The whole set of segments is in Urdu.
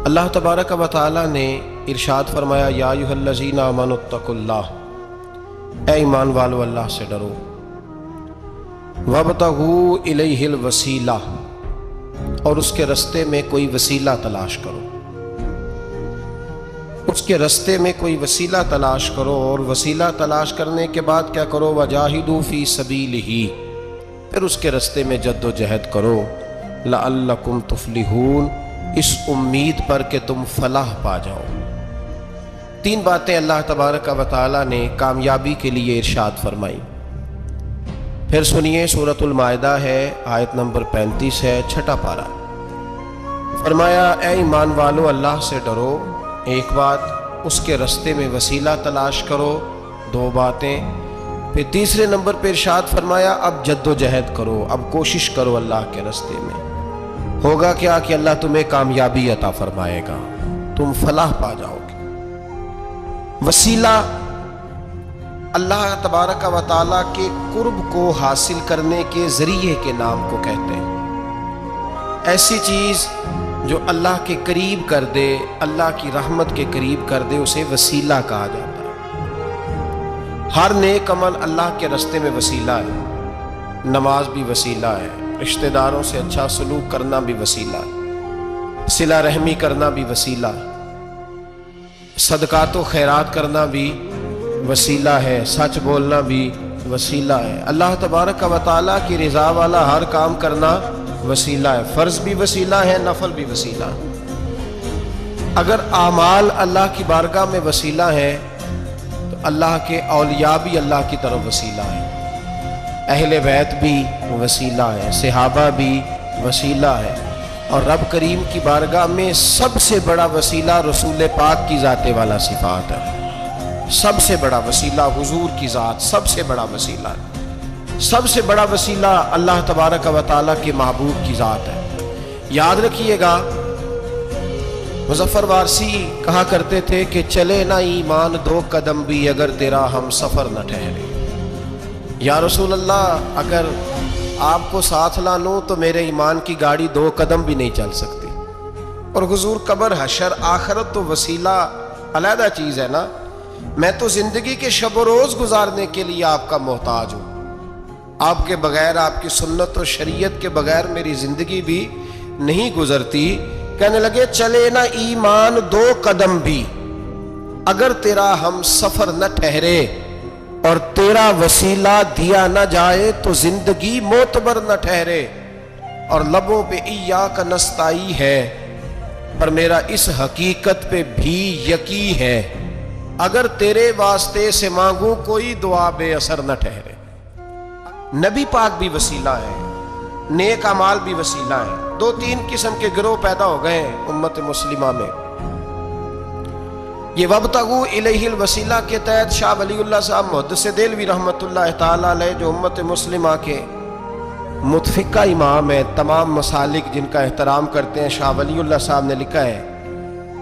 اللہ تبارک و تعالی نے ارشاد فرمایا یا ایھا الذین آمنوا اتقوا اللہ، اے ایمان والو اللہ سے ڈرو، وابتغوا الیہ الوسیلہ، اور اس کے رستے میں کوئی وسیلہ تلاش کرو، اس کے رستے میں کوئی وسیلہ تلاش کرو، اور وسیلہ تلاش کرنے کے بعد کیا کرو؟ وجاہدوا فی سبیلہ، پھر اس کے رستے میں جد و جہد کرو، لعلکم تفلحون، اس امید پر کہ تم فلاح پا جاؤ۔ تین باتیں اللہ تبارک و تعالی نے کامیابی کے لیے ارشاد فرمائی۔ پھر سنیے، سورۃ المائدہ ہے، آیت نمبر 35 ہے، چھٹا پارہ۔ فرمایا اے ایمان والو اللہ سے ڈرو، ایک بات، اس کے رستے میں وسیلہ تلاش کرو، دو باتیں۔ پھر تیسرے نمبر پہ ارشاد فرمایا اب جد و جہد کرو، اب کوشش کرو اللہ کے رستے میں۔ ہوگا کیا کہ اللہ تمہیں کامیابی عطا فرمائے گا، تم فلاح پا جاؤ گے۔ وسیلہ اللہ تبارک و تعالیٰ کے قرب کو حاصل کرنے کے ذریعے کے نام کو کہتے ہیں۔ ایسی چیز جو اللہ کے قریب کر دے، اللہ کی رحمت کے قریب کر دے، اسے وسیلہ کہا جاتا ہے۔ ہر نیک عمل اللہ کے رستے میں وسیلہ ہے۔ نماز بھی وسیلہ ہے، رشتہ داروں سے اچھا سلوک کرنا بھی وسیلہ ہے، صلہ رحمی کرنا بھی وسیلہ ہے، صدقات و خیرات کرنا بھی وسیلہ ہے، سچ بولنا بھی وسیلہ ہے، اللہ تبارک و تعالیٰ کی رضا والا ہر کام کرنا وسیلہ ہے، فرض بھی وسیلہ ہے، نفل بھی وسیلہ ہے۔ اگر اعمال اللہ کی بارگاہ میں وسیلہ ہے تو اللہ کے اولیاء بھی اللہ کی طرف وسیلہ ہے، اہل بیت بھی وسیلہ ہے، صحابہ بھی وسیلہ ہے، اور رب کریم کی بارگاہ میں سب سے بڑا وسیلہ رسول پاک کی ذات والا صفات ہے۔ سب سے بڑا وسیلہ حضور کی ذات، سب سے بڑا وسیلہ ہے، سب سے بڑا وسیلہ اللہ تبارک و تعالیٰ کے محبوب کی ذات ہے۔ یاد رکھیے گا، مظفر وارسی کہا کرتے تھے کہ چلے نہ ایمان دو قدم بھی اگر تیرا ہم سفر نہ ٹھہرے۔ یا رسول اللہ، اگر آپ کو ساتھ نہ لوں تو میرے ایمان کی گاڑی دو قدم بھی نہیں چل سکتی۔ اور حضور قبر، حشر، آخرت تو وسیلہ علیحدہ چیز ہے نا۔ میں تو زندگی کے شب و روز گزارنے کے لیے آپ کا محتاج ہوں، آپ کے بغیر، آپ کی سنت و شریعت کے بغیر میری زندگی بھی نہیں گزرتی۔ کہنے لگے چلے نہ ایمان دو قدم بھی اگر تیرا ہم سفر نہ ٹھہرے، اور تیرا وسیلہ دیا نہ جائے تو زندگی معتبر نہ ٹھہرے۔ اور لبوں پہ ایاک نستعین ہے، پر میرا اس حقیقت پہ بھی یقین ہے، اگر تیرے واسطے سے مانگوں کوئی دعا بے اثر نہ ٹھہرے۔ نبی پاک بھی وسیلہ ہے، نیک اعمال بھی وسیلہ ہے۔ دو تین قسم کے گروہ پیدا ہو گئے ہیں امت مسلمہ میں۔ یہ وابتغوا الیہ الوسیلہ کے تحت شاہ ولی اللہ صاحب محدث دہلوی رحمۃ اللہ تعالی علیہ، جو امت مسلمہ کے متفقہ امام ہے، تمام مسالک جن کا احترام کرتے ہیں، شاہ ولی اللہ صاحب نے لکھا ہے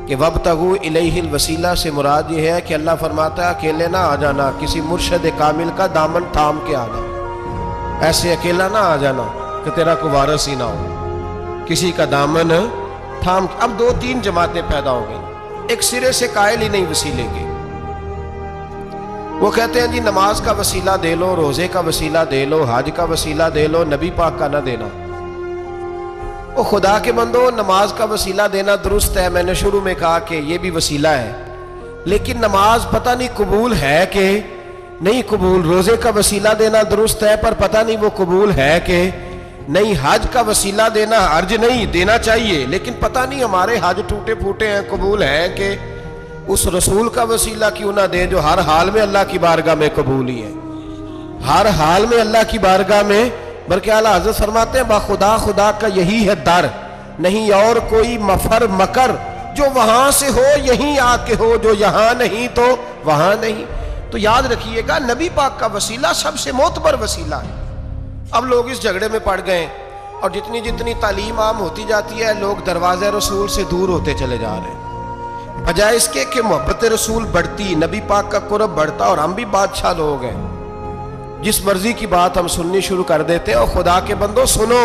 کہ وابتغوا الیہ الوسیلہ سے مراد یہ ہے کہ اللہ فرماتا ہے اکیلے نہ آ جانا، کسی مرشد کامل کا دامن تھام کے آنا، ایسے اکیلا نہ آ جانا کہ تیرا کوئی وارث ہی نہ ہو، کسی کا دامن تھام۔ اب دو تین جماعتیں پیدا ہو گئی، ایک سرے سے قائل ہی نہیں وسیلے کے۔ وہ کہتے ہیں جی نماز کا وسیلہ دے لو، روزے کا وسیلہ دے لو، حج کا وسیلہ دے لو، نبی پاک کا نہ دینا۔ وہ خدا کے بندو، نماز کا وسیلہ دینا درست ہے، میں نے شروع میں کہا کہ یہ بھی وسیلہ ہے، لیکن نماز پتہ نہیں قبول ہے کہ نہیں قبول۔ روزے کا وسیلہ دینا درست ہے، پر پتہ نہیں وہ قبول ہے کہ نہیں۔ حج کا وسیلہ دینا حرج نہیں، دینا چاہیے، لیکن پتہ نہیں ہمارے حج ٹوٹے پھوٹے ہیں، قبول ہیں کہ اس رسول کا وسیلہ کیوں نہ دیں جو ہر حال میں اللہ کی بارگاہ میں قبول ہی ہے، ہر حال میں اللہ کی بارگاہ میں۔ بلکہ اعلیٰ حضرت فرماتے ہیں باخدا خدا کا یہی ہے در، نہیں اور کوئی مفر مکر، جو وہاں سے ہو یہیں آ کے ہو، جو یہاں نہیں تو وہاں نہیں۔ تو یاد رکھیے گا، نبی پاک کا وسیلہ سب سے معتبر وسیلہ ہے۔ اب لوگ اس جھگڑے میں پڑ گئے، اور جتنی جتنی تعلیم عام ہوتی جاتی ہے، لوگ دروازے رسول سے دور ہوتے چلے جا رہے ہیں، بجائے اس کے کہ محبت رسول بڑھتی، نبی پاک کا قرب بڑھتا، اور ہم بھی بادشاہ لوگ ہیں، جس مرضی کی بات ہم سننی شروع کر دیتے۔ اور خدا کے بندو سنو،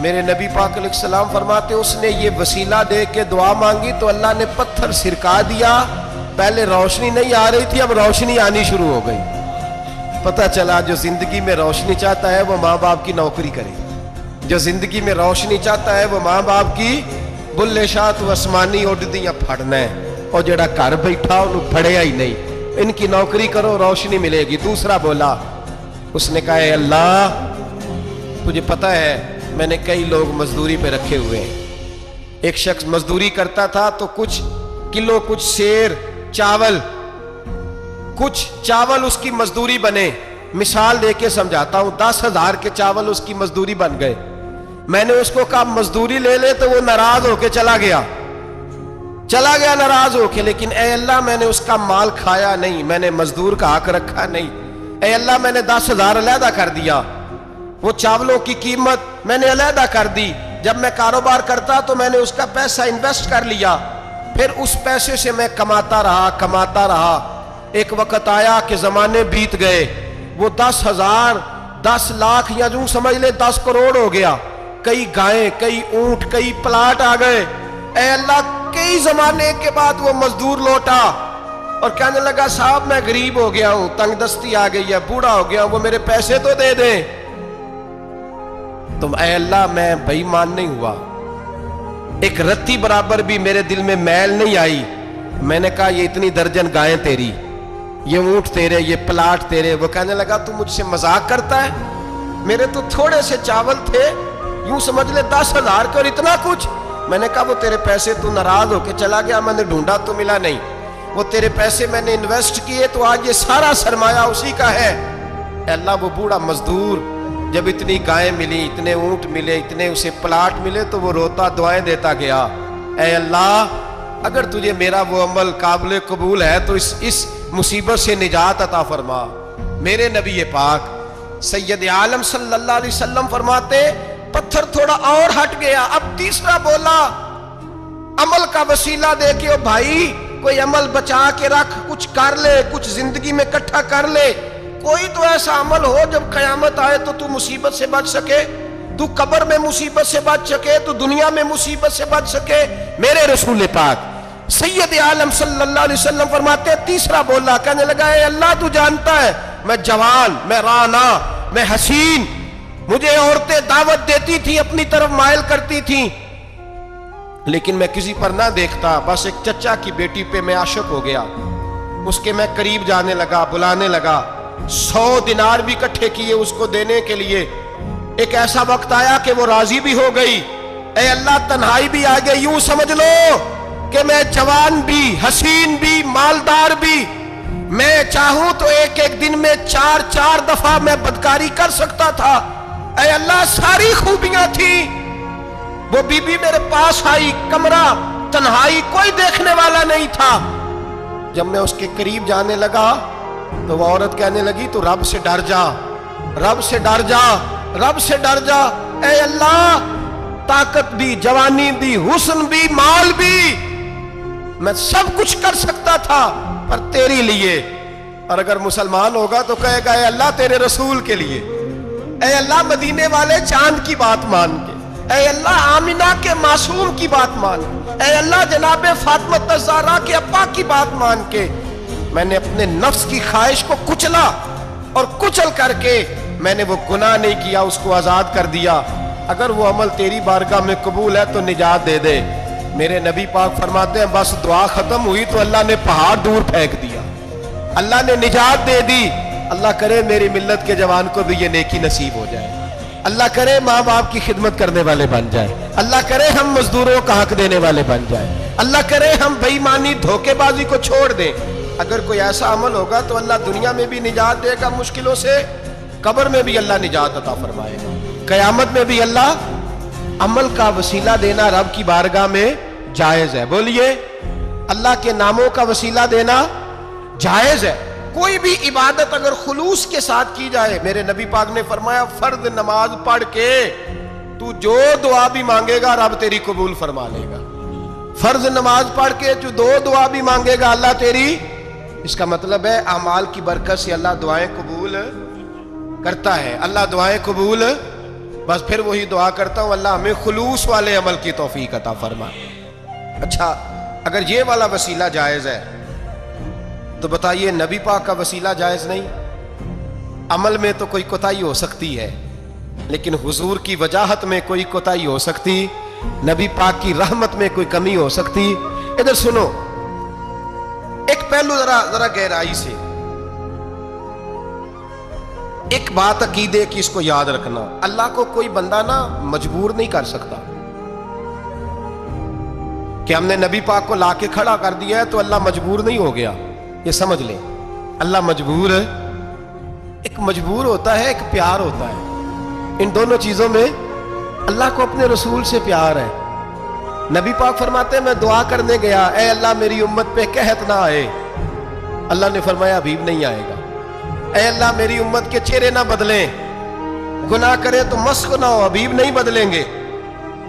میرے نبی پاک علیہ السلام فرماتے اس نے یہ وسیلہ دے کے دعا مانگی تو اللہ نے پتھر سرکا دیا. پہلے روشنی نہیں آ رہی تھی، اب روشنی آنی شروع ہو گئی. پتہ چلا جو زندگی میں روشنی چاہتا ہے وہ ماں باپ کی نوکری کرے. جو زندگی میں روشنی چاہتا ہے وہ ماں باپ کی بلے شاہ تو آسمانی اڈدیاں پھڑنا ہے، اور جڑا گھر بیٹھا انہوں پھڑیا ہی نہیں. ان کی نوکری کرو روشنی ملے گی. دوسرا بولا، اس نے کہا اے اللہ تجھے پتہ ہے میں نے کئی لوگ مزدوری پہ رکھے ہوئے ہیں. ایک شخص مزدوری کرتا تھا تو کچھ کلو کچھ سیر چاول اس کی مزدوری بنے. مثال دے کے سمجھاتا ہوں، 10,000 کے چاول اس کی مزدوری بن گئے. میں نے اس کو کہا مزدوری لے لے تو وہ ناراض ہو کے چلا گیا ناراض ہو کے. لیکن اے اللہ میں نے اس کا مال کھایا نہیں، میں نے مزدور کا حق رکھا نہیں. اے اللہ میں نے 10,000 علیحدہ کر دیا، وہ چاولوں کی قیمت میں نے علیحدہ کر دی. جب میں کاروبار کرتا تو میں نے اس کا پیسہ انویسٹ کر لیا، پھر اس پیسے سے میں کماتا رہا. ایک وقت آیا کہ زمانے بیت گئے، وہ 10,000 10 لاکھ یا جو سمجھ لے 10 کروڑ ہو گیا. کئی گائیں، کئی اونٹ، کئی پلاٹ آ گئے. اے اللہ کئی زمانے کے بعد وہ مزدور لوٹا اور کہنے لگا صاحب میں غریب ہو گیا ہوں، تنگ دستی آ گئی ہے، بوڑھا ہو گیا ہوں، وہ میرے پیسے تو دے دیں. تم اے اللہ میں بے ایمان نہیں ہوا، ایک رتی برابر بھی میرے دل میں میل نہیں آئی. میں نے کہا یہ اتنی درجن گائیں تیری، یہ اونٹ تیرے، یہ پلاٹ تیرے. وہ کہنے لگا تو مجھ سے مذاق کرتا ہے، میرے تو تھوڑے سے چاول تھے، یوں سمجھ لے 10,000 کے اور اتنا کچھ. میں نے کہا وہ تیرے پیسے تو ناراض ہو کے چلا گیا، میں نے ڈھونڈا تو ملا نہیں. وہ تیرے پیسے میں نے انویسٹ کیے تو آج یہ سارا سرمایہ اسی کا ہے. اے اللہ وہ بوڑھا مزدور جب اتنی گائیں ملی، اتنے اونٹ ملے، اتنے اسے پلاٹ ملے تو وہ روتا دعائیں دیتا گیا. اے اللہ اگر تجھے میرا وہ عمل قابل قبول ہے تو اس مصیبت سے نجات عطا فرما. میرے نبی پاک سید عالم صلی اللہ علیہ وسلم فرماتے پتھر تھوڑا اور ہٹ گیا. اب تیسرا بولا عمل کا وسیلہ دے کے، او بھائی کوئی عمل بچا کے رکھ، کچھ کر لے، کچھ زندگی میں اکٹھا کر لے. کوئی تو ایسا عمل ہو جب قیامت آئے تو تو مصیبت سے بچ سکے، تو قبر میں مصیبت سے بچ سکے، تو دنیا میں مصیبت سے بچ سکے. میرے رسول پاک سید عالم صلی اللہ علیہ وسلم فرماتے تیسرا بولا، کہنے لگا اے اللہ تو جانتا ہے میں جوان، میں رانا، میں حسین، مجھے عورتیں دعوت دیتی تھی، اپنی طرف مائل کرتی تھیں، لیکن میں کسی پر نہ دیکھتا. بس ایک چچا کی بیٹی پہ میں عاشق ہو گیا، اس کے میں قریب جانے لگا، بلانے لگا. 100 دینار بھی اکٹھے کیے اس کو دینے کے لیے. ایک ایسا وقت آیا کہ وہ راضی بھی ہو گئی. اے اللہ تنہائی بھی آ گئی. یوں سمجھ لو کہ میں جوان بھی، حسین بھی، مالدار بھی، میں چاہوں تو ایک دن میں 4 دفعہ میں بدکاری کر سکتا تھا. اے اللہ ساری خوبیاں تھی. وہ بی بی میرے پاس آئی، کمرہ، تنہائی، کوئی دیکھنے والا نہیں تھا. جب میں اس کے قریب جانے لگا تو وہ عورت کہنے لگی تو رب سے ڈر جا، رب سے ڈر جا، رب سے ڈر جا. اے اللہ طاقت بھی، جوانی بھی، حسن بھی، مال بھی، میں سب کچھ کر سکتا تھا پر تیری لیے. اور اگر مسلمان ہوگا تو کہے گا اے اللہ تیرے رسول کے لیے. اے اللہ مدینے والے چاند کی بات مان کے، اے اللہ آمینہ کے معصوم کی بات مان کے، اے اللہ جناب فاطمہ الزہرا کے ابا کی بات مان کے میں نے اپنے نفس کی خواہش کو کچلا اور کچل کر کے میں نے وہ گناہ نہیں کیا، اس کو آزاد کر دیا. اگر وہ عمل تیری بارگاہ میں قبول ہے تو نجات دے دے. میرے نبی پاک فرماتے ہیں بس دعا ختم ہوئی تو اللہ نے پہاڑ دور پھینک دیا، اللہ نے نجات دے دی. اللہ کرے میری ملت کے جوان کو بھی یہ نیکی نصیب ہو جائے. اللہ کرے ماں باپ کی خدمت کرنے والے بن جائیں. اللہ کرے ہم مزدوروں کا حق دینے والے بن جائیں. اللہ کرے ہم بے ایمانی، دھوکے بازی کو چھوڑ دیں. اگر کوئی ایسا عمل ہوگا تو اللہ دنیا میں بھی نجات دے گا مشکلوں سے، قبر میں بھی اللہ نجات عطا فرمائے گا، قیامت میں بھی اللہ. عمل کا وسیلہ دینا رب کی بارگاہ میں جائز ہے. بولیے اللہ کے ناموں کا وسیلہ دینا جائز ہے. کوئی بھی عبادت اگر خلوص کے ساتھ کی جائے، میرے نبی پاک نے فرمایا فرض نماز پڑھ کے تو جو دعا بھی مانگے گا رب تیری قبول فرما لے گا. فرض نماز پڑھ کے جو دعا بھی مانگے گا اللہ تیری، اس کا مطلب ہے اعمال کی برکت سے اللہ دعائیں قبول کرتا ہے. اللہ دعائیں قبول. بس پھر وہی دعا کرتا ہوں، اللہ ہمیں خلوص والے عمل کی توفیق عطا فرما۔ اچھا، اگر یہ والا وسیلہ جائز ہے تو بتائیے نبی پاک کا وسیلہ جائز نہیں؟ عمل میں تو کوئی کوتاہی ہو سکتی ہے، لیکن حضور کی وجاہت میں کوئی کوتاہی ہو سکتی، نبی پاک کی رحمت میں کوئی کمی ہو سکتی؟ ادھر سنو، ایک پہلو ذرا گہرائی سے، ایک بات عقیدے کی اس کو یاد رکھنا، اللہ کو کوئی بندہ نا مجبور نہیں کر سکتا کہ ہم نے نبی پاک کو لا کے کھڑا کر دیا ہے تو اللہ مجبور نہیں ہو گیا، یہ سمجھ لیں۔ اللہ مجبور ہے، ایک مجبور ہوتا ہے، ایک پیار ہوتا ہے، ان دونوں چیزوں میں اللہ کو اپنے رسول سے پیار ہے۔ نبی پاک فرماتے ہیں میں دعا کرنے گیا، اے اللہ میری امت پہ قحط نہ آئے، اللہ نے فرمایا حبیب نہیں آئے گا۔ اے اللہ میری امت کے چہرے نہ بدلیں، گناہ کرے تو مسخ نہ ہو، حبیب نہیں بدلیں گے۔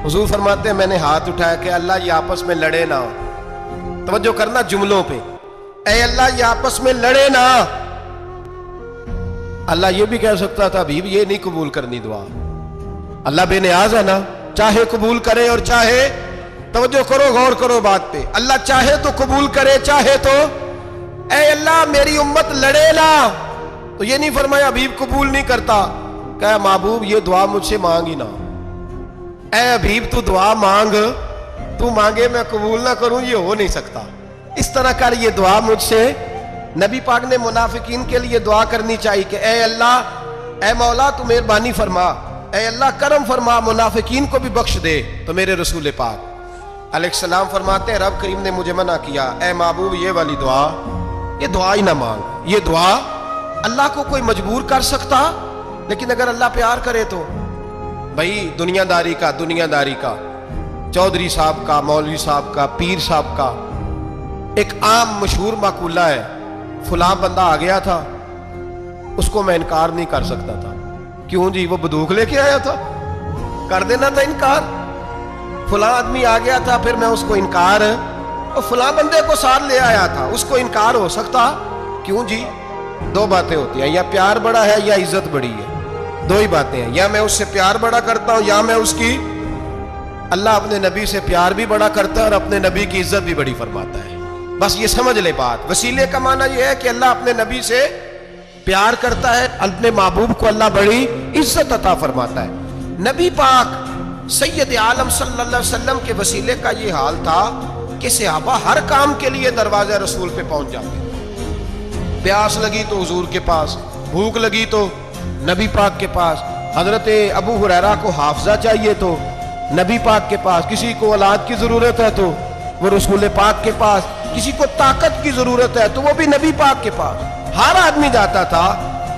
حضور فرماتے ہیں میں نے ہاتھ اٹھایا کہ اللہ یہ آپس میں لڑے نہ، توجہ کرنا جملوں پہ، اے اللہ یہ آپس میں لڑے نہ۔ اللہ یہ بھی کہہ سکتا تھا حبیب یہ نہیں قبول کرنی دعا، اللہ بے نیاز ہے نا، چاہے قبول کرے اور چاہے، توجہ کرو غور کرو بات پہ، اللہ چاہے تو قبول کرے چاہے تو، اے اللہ میری امت لڑے نہ، تو یہ نہیں فرمایا حبیب قبول نہیں کرتا، کہا محبوب یہ دعا مجھ سے مانگ ہی نہ، اے حبیب تو دعا مانگ، تو مانگے میں قبول نہ کروں، یہ ہو نہیں سکتا، اس طرح کر یہ دعا مجھ سے۔ نبی پاک نے منافقین کے لیے دعا کرنی چاہیے کہ اے اللہ، اے مولا تو مہربانی فرما، اے اللہ کرم فرما، منافقین کو بھی بخش دے۔ تو میرے رسول پاک علیہ السلام فرماتے ہیں رب کریم نے مجھے منع کیا، اے محبوب یہ والی دعا، یہ دعا ہی نہ مانگ، یہ دعا اللہ کو کوئی مجبور کر سکتا، لیکن اگر اللہ پیار کرے تو، بھائی دنیا داری کا چودھری صاحب کا، مولوی صاحب کا، پیر صاحب کا ایک عام مشہور مقولہ ہے، فلاں بندہ آ گیا تھا اس کو میں انکار نہیں کر سکتا تھا، کیوں جی وہ بندوق لے کے آیا تھا، کر دینا تھا انکار، فلاں آدمی آ گیا تھا پھر میں اس کو انکار، اور فلاں بندے کو ساتھ لے آیا تھا اس کو انکار ہو سکتا، کیوں جی؟ دو باتیں ہوتی ہیں، یا پیار بڑا ہے یا عزت بڑی ہے، دو ہی باتیں ہیں، یا میں اس سے پیار بڑا کرتا ہوں یا میں اس کی، اللہ اپنے نبی سے پیار بھی بڑا کرتا ہے اور اپنے نبی کی عزت بھی بڑی فرماتا ہے، بس یہ سمجھ لے بات۔ وسیلے کا معنی یہ ہے کہ اللہ اپنے نبی سے پیار کرتا ہے، اپنے محبوب کو اللہ بڑی عزت عطا فرماتا ہے۔ نبی پاک سید عالم صلی اللہ علیہ وسلم کے وسیلے کا یہ حال تھا کہ صحابہ ہر کام کے لیے دروازہ رسول پہ پہنچ جاتے، پیاس لگی تو حضور کے پاس، بھوک لگی تو نبی پاک کے پاس، حضرت ابو ہریرہ کو حافظہ چاہیے تو نبی پاک کے پاس، کسی کو اولاد کی ضرورت ہے تو وہ رسول پاک کے پاس، کسی کو طاقت کی ضرورت ہے تو وہ بھی نبی پاک کے پاس، ہر آدمی جاتا تھا،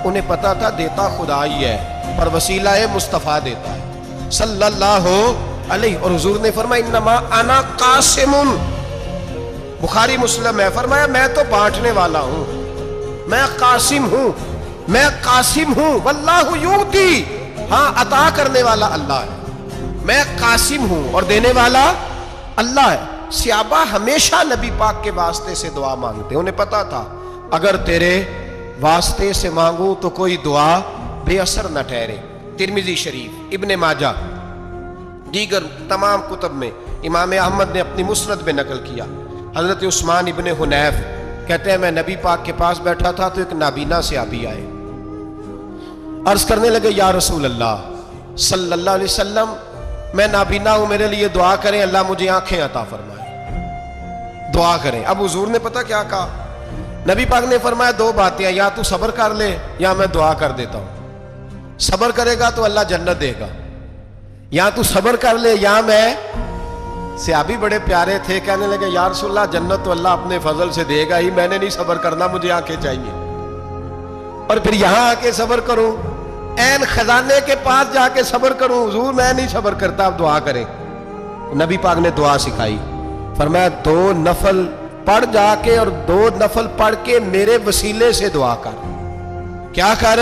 انہیں پتا تھا دیتا خدا ہی ہے پر وسیلہ مصطفیٰ دیتا ہے صلی اللہ علیہ، اور حضور نے فرمایا انما انا قاسم، بخاری مسلم ہے، فرمایا میں تو بانٹنے والا ہوں، میں قاسم ہوں، میں قاسم ہوں، واللہ یعطی، ہاں عطا کرنے والا اللہ ہے، میں قاسم ہوں اور دینے والا اللہ ہے۔ صحابہ ہمیشہ نبی پاک کے واسطے سے دعا مانگتے، انہیں پتا تھا اگر تیرے واسطے سے مانگوں تو کوئی دعا بے اثر نہ ٹھہرے۔ ترمذی شریف، ابن ماجہ، دیگر تمام کتب میں امام احمد نے اپنی مسند میں نقل کیا، حضرت عثمان ابن حنیف کہتے ہیں میں نبی پاک کے پاس بیٹھا تھا تو ایک نابینا صحابی آئے، عرض کرنے لگے یا رسول اللہ صلی اللہ علیہ وسلم میں نابینا ہوں، میرے لیے دعا کریں، اللہ مجھے آنکھیں عطا فرمائے، دعا کریں۔ اب حضور نے پتہ کیا کہا، نبی پاک نے فرمایا دو باتیں، یا تو صبر کر لے یا میں دعا کر دیتا ہوں، صبر کرے گا تو اللہ جنت دے گا، یا تو صبر کر لے یا میں، صحابی بڑے پیارے تھے، کہنے لگے یا رسول اللہ جنت تو اللہ اپنے فضل سے دے گا ہی، میں نے نہیں صبر کرنا، مجھے آنکھیں چاہیے، اور پھر یہاں آ کے صبر کروں، این خزانے کے پاس جا کے صبر کروں، حضور میں نہیں صبر کرتا، اب دعا کریں۔ نبی پاک نے دعا سکھائی، فرمایا دو نفل پڑھ جا کے اور دو نفل پڑھ کے میرے وسیلے سے دعا کر، کیا کر؟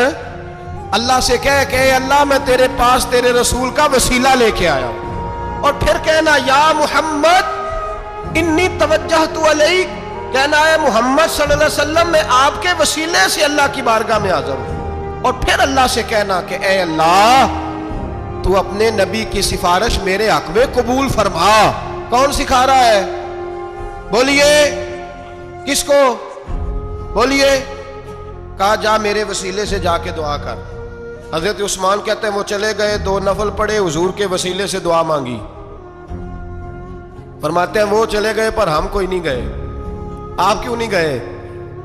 اللہ سے کہہ کہ اے اللہ میں تیرے پاس تیرے رسول کا وسیلہ لے کے آیا ہوں، اور پھر کہنا یا محمد انی توجہت الیک، کہنا ہے محمد صلی اللہ علیہ وسلم میں آپ کے وسیلے سے اللہ کی بارگاہ میں حاضر ہوں، اور پھر اللہ سے کہنا کہ اے اللہ تو اپنے نبی کی سفارش میرے حق میں قبول فرما۔ کون سکھا رہا ہے؟ بولیے کس کو؟ بولیے۔ کہا جا میرے وسیلے سے جا کے دعا کر۔ حضرت عثمان کہتے ہیں وہ چلے گئے، 2 نفل پڑھے، حضور کے وسیلے سے دعا مانگی۔ فرماتے ہیں وہ چلے گئے پر ہم کوئی نہیں گئے۔ آپ کیوں نہیں گئے؟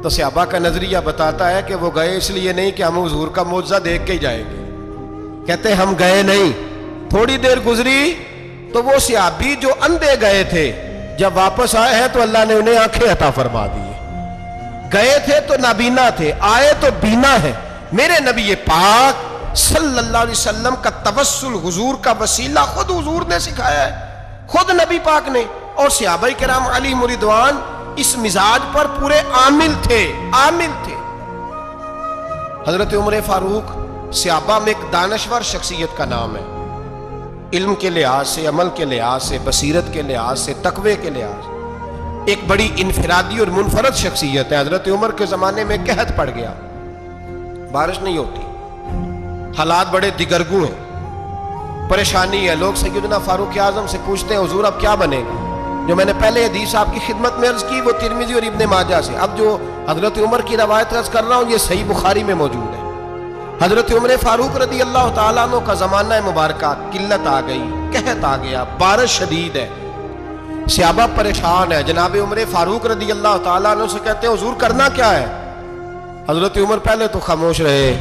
تو صحابہ کا نظریہ بتاتا ہے کہ وہ گئے اس لیے نہیں کہ ہم حضور کا معجزہ دیکھ کے ہی جائیں گے۔ کہتے ہیں ہم گئے نہیں۔ تھوڑی دیر گزری تو وہ صحابی جو اندھے گئے تھے جب واپس آئے ہیں تو اللہ نے انہیں آنکھیں عطا فرما دی۔ گئے تھے تو نابینا تھے، آئے تو بینا ہے۔ میرے نبی پاک صلی اللہ علیہ وسلم کا توسل حضور کا وسیلہ خود حضور نے سکھایا ہے، خود نبی پاک نے۔ اور صحابہ کرام علیہم رضوان اس مزاج پر پورے عامل تھے، عامل تھے۔ حضرت عمر فاروق صحابہ میں ایک دانشور شخصیت کا نام ہے، علم کے لحاظ سے، عمل کے لحاظ سے، بصیرت کے لحاظ سے، تقوی کے لحاظ سے ایک بڑی انفرادی اور منفرد شخصیت ہے۔ حضرت عمر کے زمانے میں قحط پڑ گیا، بارش نہیں ہوتی، حالات بڑے دگرگوں ہیں، پریشانی ہے۔ لوگ سیدنا فاروق اعظم سے پوچھتے ہیں حضور اب کیا بنے گا؟ جو میں نے پہلے حدیث آپ کی خدمت میں عرض کی وہ ترمذی اور ابن ماجہ سے، اب جو حضرت عمر کی روایت عرض کر رہا ہوں یہ صحیح بخاری میں موجود ہے۔ حضرت عمر فاروق رضی اللہ تعالیٰ عنہ کا زمانہ مبارکہ، قلت آ گئی، قحط آ گیا، بارش شدید ہے، صحابہ پریشان ہے۔ جناب عمر فاروق رضی اللہ تعالیٰ عنہ سے کہتے ہیں حضور کرنا کیا ہے؟ حضرت عمر پہلے تو خاموش رہے،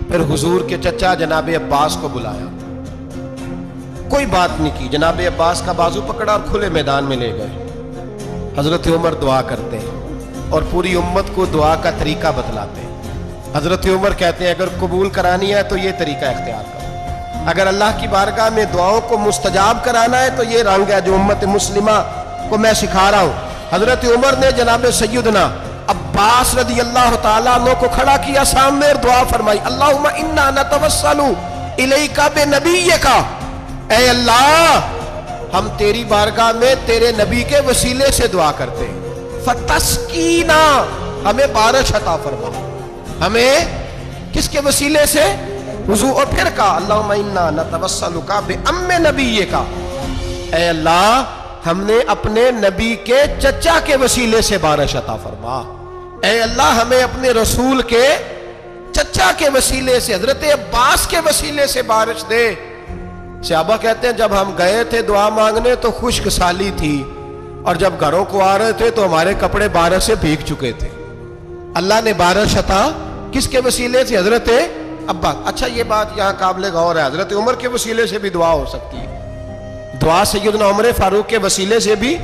پھر حضور کے چچا جناب عباس کو بلایا، کوئی بات نہیں کی، جناب عباس کا بازو پکڑا اور کھلے میدان میں لے گئے۔ حضرت عمر دعا کرتے ہیں اور پوری امت کو دعا کا طریقہ بتلاتے ہیں۔ حضرت عمر کہتے ہیں اگر قبول کرانی ہے تو یہ طریقہ اختیار کرو، اگر اللہ کی بارگاہ میں دعاؤں کو مستجاب کرانا ہے تو یہ رنگ ہے جو امت مسلمہ کو میں سکھا رہا ہوں۔ حضرت عمر نے جناب سیدنا عباس رضی اللہ تعالیٰ عنہ کو کھڑا کیا سامنے اور دعا فرمائی، اللہم انا نتوسل الیک بنبیک، اے اللہ ہم تیری بارگاہ میں تیرے نبی کے وسیلے سے دعا کرتے ہیں، فتسقینا ہمیں بارش عطا فرما۔ ہمیں کس کے وسیلے سے؟ حضور۔ اور پھر کہا اللہم انا نتوسلک بام نبیک، اے اللہ ہم نے اپنے نبی کے چچا کے وسیلے سے بارش عطا فرما، اے اللہ ہمیں اپنے رسول کے چچا کے وسیلے سے، حضرت عباس کے وسیلے سے بارش دے۔ صحابہ کہتے ہیں جب ہم گئے تھے دعا مانگنے تو خشک سالی تھی، اور جب گھروں کو آ رہے تھے تو ہمارے کپڑے بارش سے بھیگ چکے تھے۔ اللہ نے بارش عطا کس کے وسیلے سے؟ حضرت عباس۔ اچھا یہ بات یہاں قابل غور ہے، حضرت عمر کے وسیلے سے بھی دعا ہو سکتی ہے، دعا سیدنا عمر فاروق کے وسیلے سے بھی،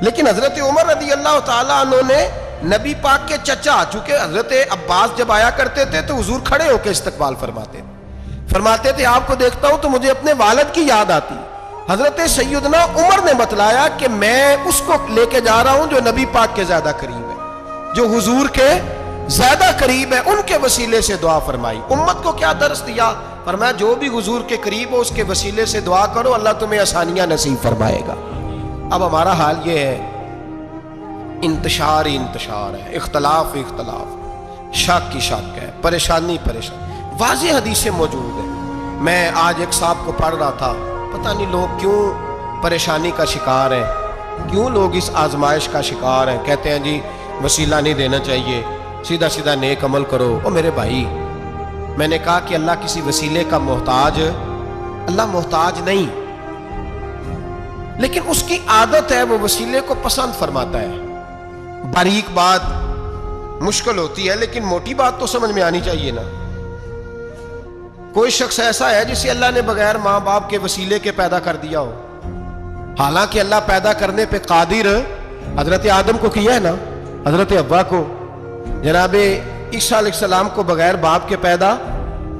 لیکن حضرت عمر رضی اللہ تعالیٰ عنہ نے نبی پاک کے چچا، چونکہ حضرت عباس جب آیا کرتے تھے تو حضور کھڑے ہو کے استقبال فرماتے تھے آپ کو دیکھتا ہوں تو مجھے اپنے والد کی یاد آتی۔ حضرت سیدنا عمر نے بتلایا کہ میں اس کو لے کے جا رہا ہوں جو نبی پاک کے زیادہ قریب ہے، جو حضور کے زیادہ قریب ہے، ان کے وسیلے سے دعا فرمائی۔ امت کو کیا درس دیا؟ فرمایا جو بھی حضور کے قریب ہو اس کے وسیلے سے دعا کرو، اللہ تمہیں آسانیاں نصیب فرمائے گا۔ اب ہمارا حال یہ ہے، انتشار ہی انتشار ہے، اختلاف ہی اختلاف، شک کی شک ہے، پریشانی پریشانی، واضح حدیثیں موجود ہیں۔ میں آج ایک صاحب کو پڑھ رہا تھا، پتہ نہیں لوگ کیوں پریشانی کا شکار ہیں، کیوں لوگ اس آزمائش کا شکار ہیں، کہتے ہیں جی وسیلہ نہیں دینا چاہیے، سیدھا سیدھا نیک عمل کرو۔ او میرے بھائی، میں نے کہا کہ اللہ کسی وسیلے کا محتاج، اللہ محتاج نہیں، لیکن اس کی عادت ہے وہ وسیلے کو پسند فرماتا ہے۔ باریک بات مشکل ہوتی ہے لیکن موٹی بات تو سمجھ میں آنی چاہیے نا۔ کوئی شخص ایسا ہے جسے اللہ نے بغیر ماں باپ کے وسیلے کے پیدا کر دیا ہو، حالانکہ اللہ پیدا کرنے پہ قادر حضرت آدم کو کیا ہے نا، حضرت حوا کو، جناب عیسیٰ علیہ السلام کو بغیر باپ کے پیدا،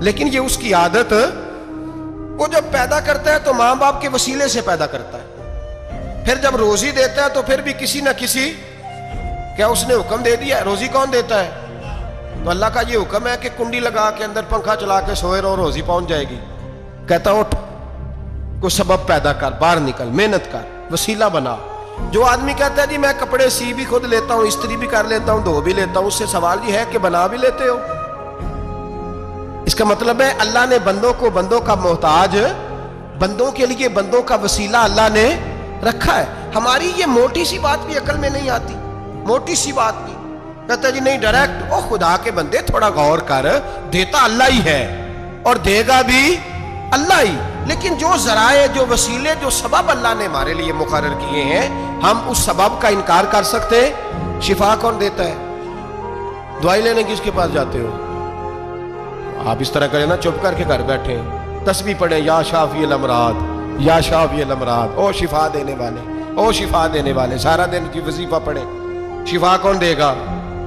لیکن یہ اس کی عادت، وہ جب پیدا کرتا ہے تو ماں باپ کے وسیلے سے پیدا کرتا ہے، پھر جب روزی دیتا ہے تو پھر بھی کسی نہ کسی، کیا اس نے حکم دے دیا ہے؟ روزی کون دیتا ہے؟ تو اللہ کا یہ حکم ہے کہ کنڈی لگا کے اندر پنکھا چلا کے سوئے رہو، روزی پہنچ جائے گی۔ کہتا اٹھ، کوئی سبب پیدا کر، باہر نکل، محنت کر، وسیلہ بنا۔ جو آدمی کہتا ہے جی میں کپڑے سی بھی خود لیتا ہوں، استری بھی کر لیتا ہوں، دھو بھی لیتا ہوں، اس سے سوال یہ ہے کہ بنا بھی لیتے ہو؟ اس اس کا مطلب ہے اللہ نے بندوں کو بندوں کا محتاج، بندوں کے لیے بندوں کا وسیلہ اللہ نے رکھا ہے۔ ہماری یہ موٹی سی بات بھی عقل میں نہیں آتی، موٹی سی بات بھی کہتا جی نہیں ڈائریکٹ، او خدا کے بندے تھوڑا غور کر، دیتا اللہ ہی ہے اور دے گا بھی اللہ ہی، لیکن جو ذرائع، جو وسیلے، جو سبب اللہ نے ہمارے لیے مقرر کیے ہیں، ہم اس سبب کا انکار کر سکتے؟ شفا کون دیتا ہے؟ دوائی لینے کس کے پاس جاتے ہو؟ آپ اس طرح کریں نا، چپ کر کے گھر بیٹھے تسبیح پڑھیں، یا شافی الامراض، یا شافی الامراض، او شفا دینے والے، او شفا دینے والے، سارا دن کی وظیفہ پڑھیں، شفا کون دے گا؟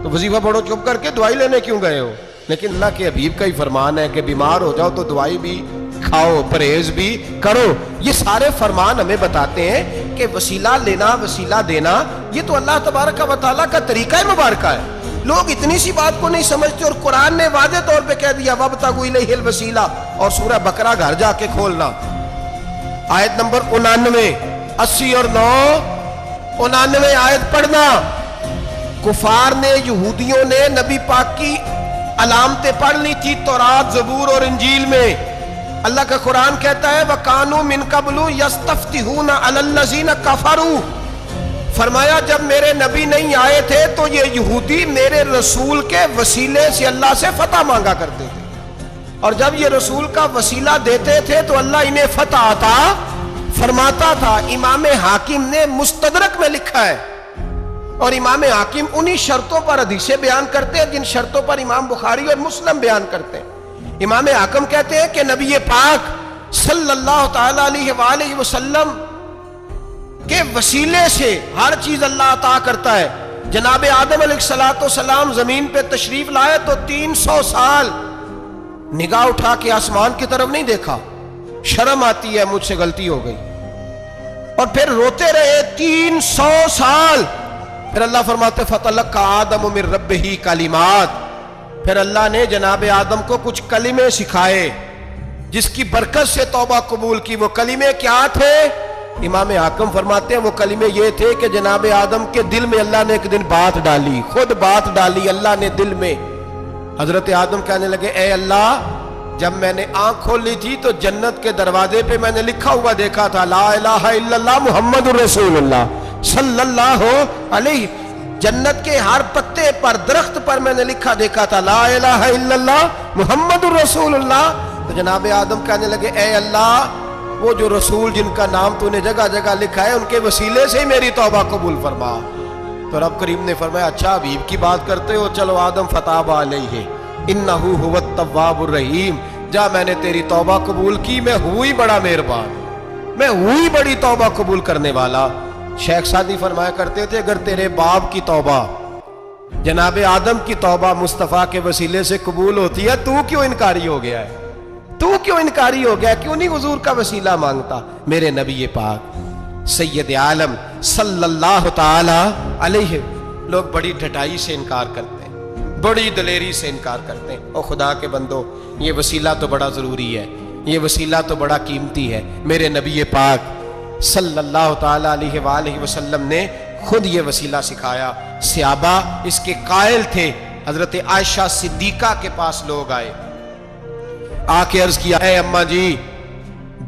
تو وظیفہ پڑھو چپ کر کے، دوائی لینے کیوں گئے ہو؟ لیکن اللہ کے حبیب کا ہی فرمان ہے کہ بیمار ہو جاؤ تو دوائی بھی کھاؤ، پرہیز بھی کرو۔ یہ سارے فرمان ہمیں بتاتے ہیں کہ وسیلہ لینا، وسیلہ دینا، یہ تو اللہ تبارک و تعالیٰ کا طریقہ مبارکہ ہے۔ لوگ اتنی سی بات کو نہیں سمجھتے، اور قرآن نے واضح طور پہ کہہ دیا وَابْتَغُوا إِلَيْهِ الْوَسِيلَةَ، اور سورہ بقرہ گھر جا کے کھولنا، آیت نمبر 99، 80 اور 9، 99 آیت پڑھنا۔ کفار نے، یہودیوں نے نبی پاک کی علامتیں پڑھ لی تھی تورات، زبور اور انجیل میں۔ اللہ کا قرآن کہتا ہے وَكَانُوا مِن قَبْلُ يَسْتَفْتِحُونَ عَلَى الَّذِينَ كَفَرُوا، فرمایا جب میرے نبی نہیں آئے تھے تو یہ یہودی میرے رسول کے وسیلے سے اللہ سے فتح مانگا کرتے تھے، اور جب یہ رسول کا وسیلہ دیتے تھے تو اللہ انہیں فتح عطا فرماتا تھا۔ امام حاکم نے مستدرک میں لکھا ہے، اور امام حاکم انہی شرطوں پر حدیثیں بیان کرتے ہیں جن شرطوں پر امام بخاری اور مسلم بیان کرتے ہیں۔ امام حاکم کہتے ہیں کہ نبی پاک صلی اللہ تعالی علیہ وآلہ وسلم کے وسیلے سے ہر چیز اللہ عطا کرتا ہے۔ جناب آدم علیہ السلام زمین پہ تشریف لائے تو 300 سال نگاہ اٹھا کے آسمان کی طرف نہیں دیکھا، شرم آتی ہے مجھ سے غلطی ہو گئی، اور پھر روتے رہے 300 سال۔ پھر اللہ فرماتے فَتَلَقَّى آدَمُ مِن رَبِّهِ کلمات، پھر اللہ نے جناب آدم کو کچھ کلمے سکھائے جس کی برکت سے توبہ قبول کی۔ وہ کلمے کیا تھے؟ امام حاکم فرماتے ہیں وہ کلمے یہ تھے کہ جناب آدم کے دل میں اللہ نے ایک دن بات ڈالی، خود بات ڈالی اللہ نے دل میں۔ حضرت آدم کہنے لگے اے اللہ، جب میں نے آنکھ کھول لی تھی تو جنت کے دروازے پہ میں نے لکھا ہوا دیکھا تھا لا الہ الا اللہ محمد الرسول اللہ صلی اللہ علیہ، جنت کے ہر پتے پر، درخت پر میں نے لکھا دیکھا تھا لا الہ الا اللہ محمد الرسول اللہ۔ تو جناب آدم کہنے لگے اے اللہ، وہ جو رسول جن کا نام تو نے جگہ جگہ لکھا ہے ان کے وسیلے سے ہی میری توبہ قبول فرما۔ تو رب کریم نے فرمایا اچھا حبیب کی بات کرتے ہو، چلو آدم فتاب علیہ انہ هو التواب الرحیم، جا میں نے تیری توبہ قبول کی، میں ہوئی بڑا مہربان، میں ہوئی بڑی توبہ قبول کرنے والا۔ شیخ سعدی فرمایا کرتے تھے اگر تیرے باپ کی توبہ، جناب آدم کی توبہ مصطفیٰ کے وسیلے سے قبول ہوتی ہے، تو کیوں انکاری ہو گیا ہے؟ تو کیوں انکاری ہو گیا؟ کیوں نہیں حضور کا وسیلہ مانگتا؟ میرے نبی پاک سید عالم صلی اللہ تعالی علیہ، لوگ بڑی ڈھٹائی سے انکار کرتے ہیں، بڑی دلیری سے انکار کرتے ہیں۔ او خدا کے بندو، یہ وسیلہ تو بڑا ضروری ہے، یہ وسیلہ تو بڑا قیمتی ہے۔ میرے نبی پاک صلی اللہ تعالی علیہ وآلہ وسلم نے خود یہ وسیلہ سکھایا۔ صحابہ اس کے قائل تھے۔ حضرت عائشہ صدیقہ کے پاس لوگ آئے، آ کے عرض کیا اے اماں جی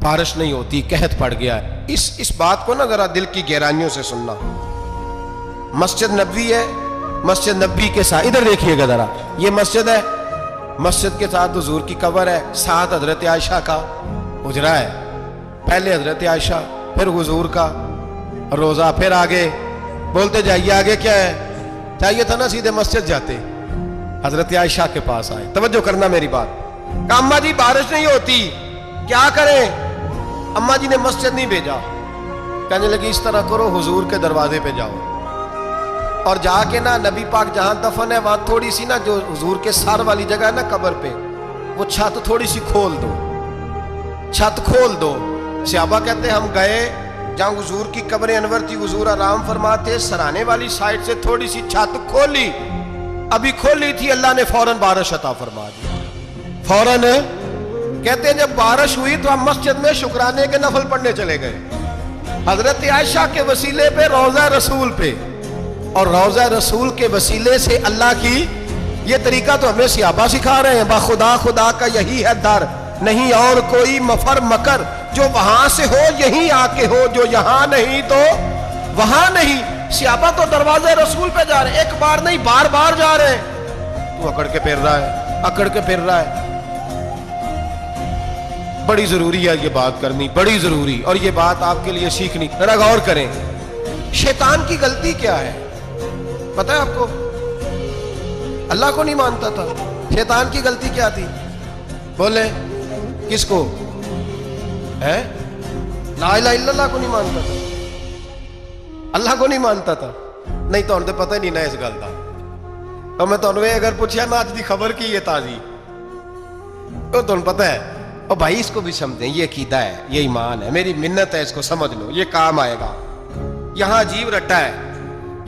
بارش نہیں ہوتی، قحط پڑ گیا ہے۔ اس بات کو نا ذرا دل کی گہرائیوں سے سننا۔ مسجد نبوی ہے، مسجد نبوی کے ساتھ ادھر دیکھیے گا ذرا، یہ مسجد ہے، مسجد کے ساتھ حضور کی قبر ہے، ساتھ حضرت عائشہ کا حجرہ ہے، پہلے حضرت عائشہ پھر حضور کا روزہ، پھر آگے بولتے جائیے آگے کیا ہے؟ چاہیے تھا نا سیدھے مسجد جاتے، حضرت عائشہ کے پاس آئے۔ توجہ کرنا میری بات، کہ اماں جی بارش نہیں ہوتی کیا کریں؟ اماں جی نے مسجد نہیں بھیجا، کہنے لگی اس طرح کرو حضور کے دروازے پہ جاؤ اور جا کے نا نبی پاک جہاں دفن ہے وہاں تھوڑی سی نا جو حضور کے سر والی جگہ ہے نا قبر پہ، وہ چھت تھوڑی سی کھول دو، چھت کھول دو۔ صحابہ کہتے ہم گئے جہاں حضور کی قبر انور تھی، حضور آرام فرماتے، سرانے والی سائڈ سے تھوڑی سی چھت کھولی، ابھی کھولی تھی اللہ نے فوراً بارش عطا فرما دی، فوراً۔ کہتے ہیں جب بارش ہوئی تو ہم مسجد میں شکرانے کے نفل پڑھنے چلے گئے، حضرت عائشہ کے وسیلے پہ، روضہ رسول پہ، اور روضہ رسول کے وسیلے سے اللہ کی یہ طریقہ تو ہمیں صحابہ سکھا رہے ہیں، باخدا خدا کا یہی ہے در، نہیں اور کوئی مفر مکر، جو وہاں سے ہو یہیں آ کے ہو، جو یہاں نہیں تو وہاں نہیں۔ صحابہ تو دروازے رسول پہ جا رہے ہیں، ایک بار نہیں بار بار جا رہے ہیں، تو اکڑ کے پھر رہا ہے، اکڑ کے پھر رہا ہے۔ بڑی ضروری ہے یہ بات کرنی، بڑی ضروری، اور یہ بات آپ کے لیے سیکھنی، ذرا غور کریں۔ شیطان کی غلطی کیا ہے پتہ ہے آپ کو؟ اللہ کو نہیں مانتا تھا۔ شیطان کی غلطی کیا تھی؟ بولے کس کو ہے؟ لا الہ الا اللہ کو نہیں مانتا تھا، اللہ کو نہیں مانتا تھا۔ نہیں تو انہیں پتہ ہی نہیں نہ اس گل کا۔ تو میں تمہیں اگر پوچھا نا آج دی خبر کی یہ تازی، تو تمہیں پتہ ہے اور بھائی اس کو بھی سمجھیں، یہ عقیدہ ہے، یہ ایمان ہے، میری منت ہے، اس کو سمجھ لو، یہ کام آئے گا۔ یہاں عجیب رٹا ہے،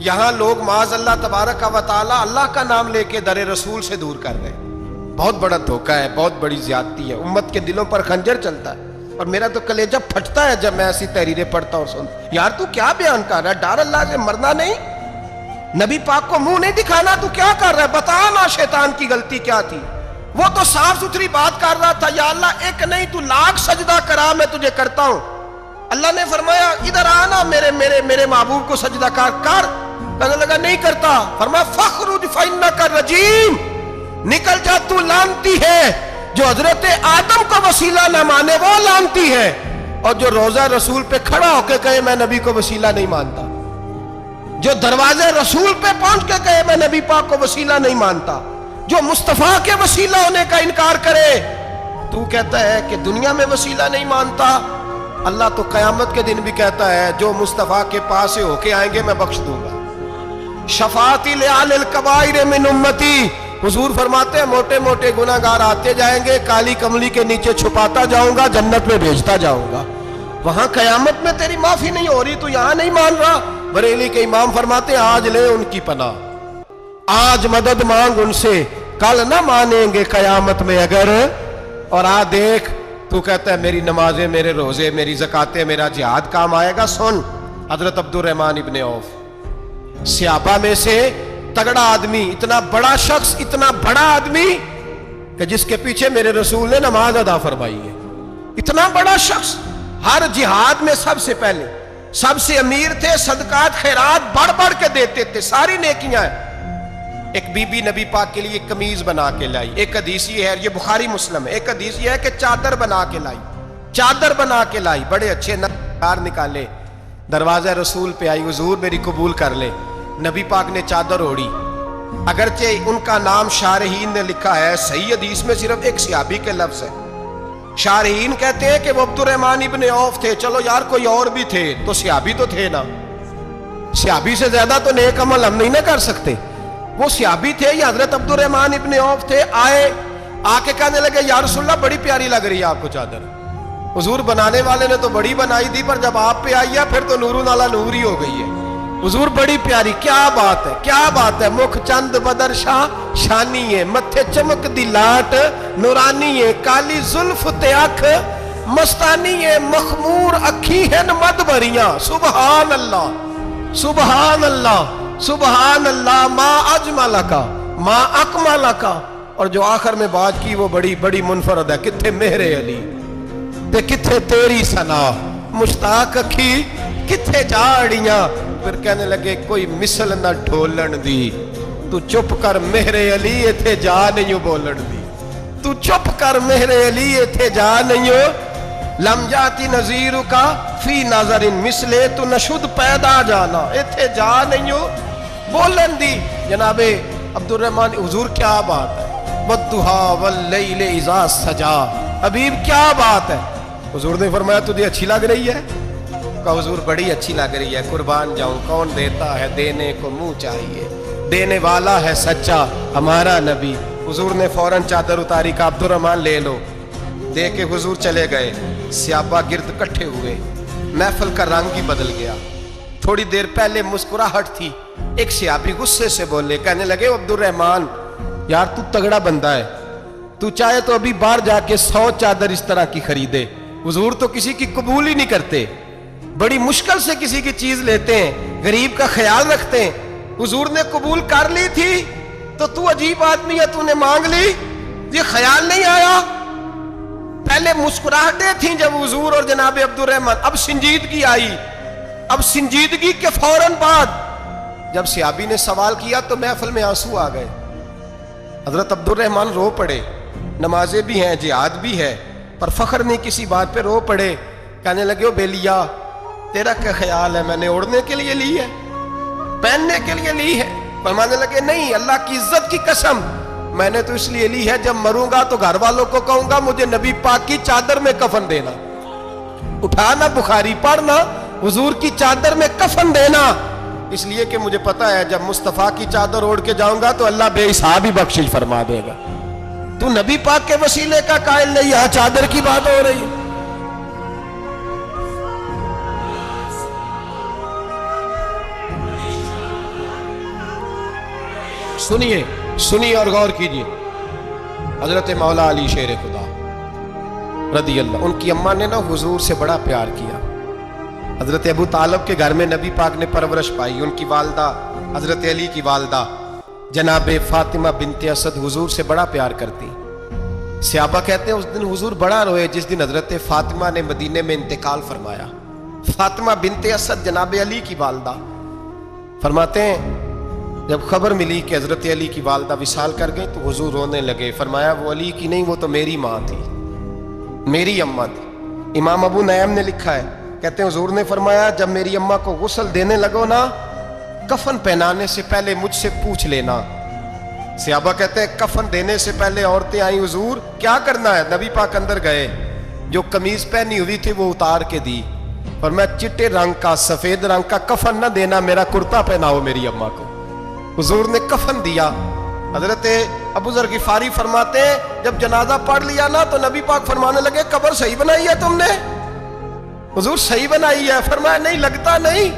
یہاں لوگ معاذ اللہ تبارک و تعالی اللہ کا نام لے کے در رسول سے دور کر رہے ہیں۔ بہت بڑا دھوکہ ہے، بہت بڑی زیادتی ہے، امت کے دلوں پر خنجر چلتا ہے۔ اور میرا تو کلیجہ پھٹتا ہے جب میں ایسی تحریریں پڑھتا ہوں سنتا، یار تو کیا بیان کر رہا ہے؟ ڈر اللہ سے مرنا نہیں، نبی پاک کو منہ نہیں دکھانا، تو کیا کر رہا ہے؟ بتا نا شیطان کی غلطی کیا تھی؟ وہ تو صاف ستھری بات کر رہا تھا، یا اللہ ایک نہیں تو لاکھ سجدہ کرا میں تجھے کرتا ہوں۔ اللہ نے فرمایا ادھر آنا، میرے محبوب کو سجدہ کر۔ کہنے لگا نہیں کرتا، فرمایا فخرج فإنک رجیم، نکل جا تو لعنتی ہے۔ جو حضرت آدم کو وسیلہ نہ مانے وہ لعنتی ہے، اور جو روضہ رسول پہ کھڑا ہو کے کہے میں نبی کو وسیلہ نہیں مانتا، جو دروازے رسول پہ پہنچ کے کہے میں نبی پاک کو وسیلہ نہیں مانتا، جو مصطفیٰ کے وسیلہ ہونے کا انکار کرے، تو کہتا ہے کہ دنیا میں وسیلہ نہیں مانتا، اللہ تو قیامت کے دن بھی کہتا ہے جو مصطفیٰ کے پاس سے ہو کے آئیں گے میں بخش دوں گا۔ شفاعتی لعل الکبائر من امتی، حضور فرماتے ہیں موٹے موٹے گناہگار آتے جائیں گے، کالی کملی کے نیچے چھپاتا جاؤں گا، جنت میں بھیجتا جاؤں گا۔ وہاں قیامت میں تیری معافی نہیں ہو رہی، تو یہاں نہیں مان رہا۔ بریلی کے امام فرماتے ہیں آج لے ان کی پناہ، آج مدد مانگ ان سے، کل نہ مانیں گے قیامت میں اگر۔ اور دیکھ تو کہتا ہے میری نمازیں، میرے روزے، میری زکاتیں، میرا جہاد کام آئے گا۔ سن، حضرت عبد الرحمن ابن عوف صحابہ میں سے تگڑا آدمی، اتنا بڑا شخص، اتنا بڑا آدمی کہ جس کے پیچھے میرے رسول نے نماز ادا فرمائی ہے، اتنا بڑا شخص، ہر جہاد میں سب سے پہلے، سب سے امیر تھے، صدقات خیرات بڑھ بڑھ کے دیتے تھے، ساری نیکیاں ہیں۔ ایک بی بی نبی پاک کے لیے قمیض بنا کے لائی، ایک حدیث یہ ہے، یہ بخاری مسلم ہے، ایک حدیث یہ ہے کہ چادر بنا کے لائی، چادر بنا کے لائی، بڑے اچھے نقار نکالے، دروازہ رسول پہ آئی، حضور میری قبول کر لے۔ نبی پاک نے چادر اوڑی، اگرچہ ان کا نام شارحین نے لکھا ہے، صحیح حدیث میں صرف ایک صحابی کے لفظ ہے۔ شارحین کہتے ہیں کہ وہ عبد الرحمن ابن عوف تھے، چلو یار کوئی اور بھی تھے تو صحابی تو تھے نا، صحابی سے زیادہ تو نیک عمل ہم نہیں نہ کر سکتے۔ وہ صحابی تھے یا حضرت عبد الرحمن ابن عوف تھے، آئے، آ کے کہنے لگے یا رسول اللہ بڑی پیاری لگ رہی ہے آپ کو چادر۔ حضور بنانے والے نے تو بڑی بنائی تھی، پر جب آپ پہ آئی ہے پھر تو نورون علی نور ہی ہو گئی ہے۔ حضور بڑی پیاری، کیا بات ہے، کیا بات ہے، مکھ چند بدر شاہ شانی ہے، متھے چمک دی لاٹ نورانی ہے، کالی زلف تے اکھ مستانی ہے، مخمور اکھی ہیں مد بھریاں۔ سبحان اللہ، سبحان اللہ، سبحان اللہ، ما اجمل کا ما اکمل کا۔ اور جو آخر میں بات کی وہ بڑی بڑی منفرد ہے، کتھے مہر علی تے کتھے تیری ثنا، مشتاق اکھی کتھے جاڑیاں۔ پھر کہنے لگے کوئی مثل نہ ڈھولن دی، تو چپ کر مہر علی ایتھے جا نہیں بولن دی، تو چپ کر مہر علی ایتھے جا نہیں، لم جاتی نظیر کا فی نظر مثلے، تو نشد پیدا جانا ایتھے جا نہیں بولن دی۔ جناب عبد الرحمن، حضور کیا بات ہے، والضحیٰ واللیل اذا سجا، حبیب کیا بات ہے۔ حضور نے فرمایا تجھے اچھی لگ رہی ہے؟ کہا حضور بڑی اچھی لگ رہی ہے، قربان جاؤں، کون دیتا ہے دینے کو منہ چاہیے، دینے والا ہے سچا ہمارا نبی۔ حضور نے فوراً چادر اتاری، کہا عبد الرحمن لے لو، دے کے حضور چلے گئے۔ صحابہ گرد کٹھے ہوئے، محفل کا رنگ ہی بدل گیا۔ تھوڑی دیر پہلے مسکراہٹ تھی، ایک صحابی غصے سے بولے، کہنے لگے عبد الرحمن یار تو تگڑا بندہ ہے، تو چاہے تو ابھی باہر جا کے 100 چادر اس طرح کی خریدے، حضور تو کسی کی قبول ہی نہیں کرتے، بڑی مشکل سے کسی کی چیز لیتے ہیں، غریب کا خیال رکھتے ہیں۔ حضور نے قبول کر لی تھی تو تو عجیب آدمی ہے, تو نے مانگ لی, یہ خیال نہیں آیا؟ پہلے مسکراہٹیں تھیں جب حضور اور جناب عبد الرحمن, اب سنجیدگی آئی. اب سنجیدگی کے فوراً بعد جب صحابی نے سوال کیا تو محفل میں آنسو آ گئے. حضرت عبد الرحمن رو پڑے, نمازیں بھی ہیں, جہاد بھی ہے, پر فخر نہیں کسی بات پہ, رو پڑے. کہنے لگے, او بیلیا تیرا کیا خیال ہے, میں نے اوڑھنے کے لیے لی ہے, پہننے کے لیے لی ہے؟ فرمانے لگے, نہیں, اللہ کی عزت کی قسم, میں نے تو اس لیے لی ہے, جب مروں گا تو گھر والوں کو کہوں گا مجھے نبی پاک کی چادر میں کفن دینا. اٹھانا بخاری پڑھنا, حضور کی چادر میں کفن دینا, اس لیے کہ مجھے پتا ہے جب مصطفیٰ کی چادر اوڑھ کے جاؤں گا تو اللہ بے حساب ہی بخشش فرما دے گا. تو نبی پاک کے وسیلے کا قائل نہیں, یہاں چادر کی بات ہو رہی ہے. سنیے سنیے اور غور کیجیے. حضرت مولا علی شیر خدا رضی اللہ, ان کی اماں نے نا حضور سے بڑا پیار کیا. حضرت ابو طالب کے گھر میں نبی پاک نے پرورش پائی. ان کی والدہ حضرت علی کی والدہ جناب فاطمہ بنت اسد حضور سے بڑا پیار کرتی. صحابہ کہتے ہیں اس دن حضور بڑا روئے جس دن حضرت فاطمہ نے مدینے میں انتقال فرمایا. فاطمہ بنت اسد جناب علی کی والدہ فرماتے ہیں جب خبر ملی کہ حضرت علی کی والدہ وصال کر گئی تو حضور رونے لگے. فرمایا وہ علی کی نہیں, وہ تو میری ماں تھی, میری اماں تھی. امام ابو نعیم نے لکھا ہے, کہتے ہیں حضور نے فرمایا جب میری اماں کو غسل دینے لگو نا, کفن پہنانے سے پہلے مجھ سے پوچھ لینا. صحابہ کہتے ہیں کفن دینے سے پہلے عورتیں آئیں, حضور کیا کرنا ہے؟ نبی پاک اندر گئے, جو قمیض پہنی ہوئی تھی وہ اتار کے دی. اور میں چٹے رنگ کا سفید رنگ کا کفن نہ دینا, میرا کرتا پہناؤ میری اماں کو. حضور نے کفن دیا. حضرت ابو ذر غفاری فرماتے ہیں جب جنازہ پڑھ لیا نا تو نبی پاک فرمانے لگے قبر صحیح بنائی ہے تم نے؟ حضور صحیح بنائی ہے. فرمایا نہیں, لگتا نہیں.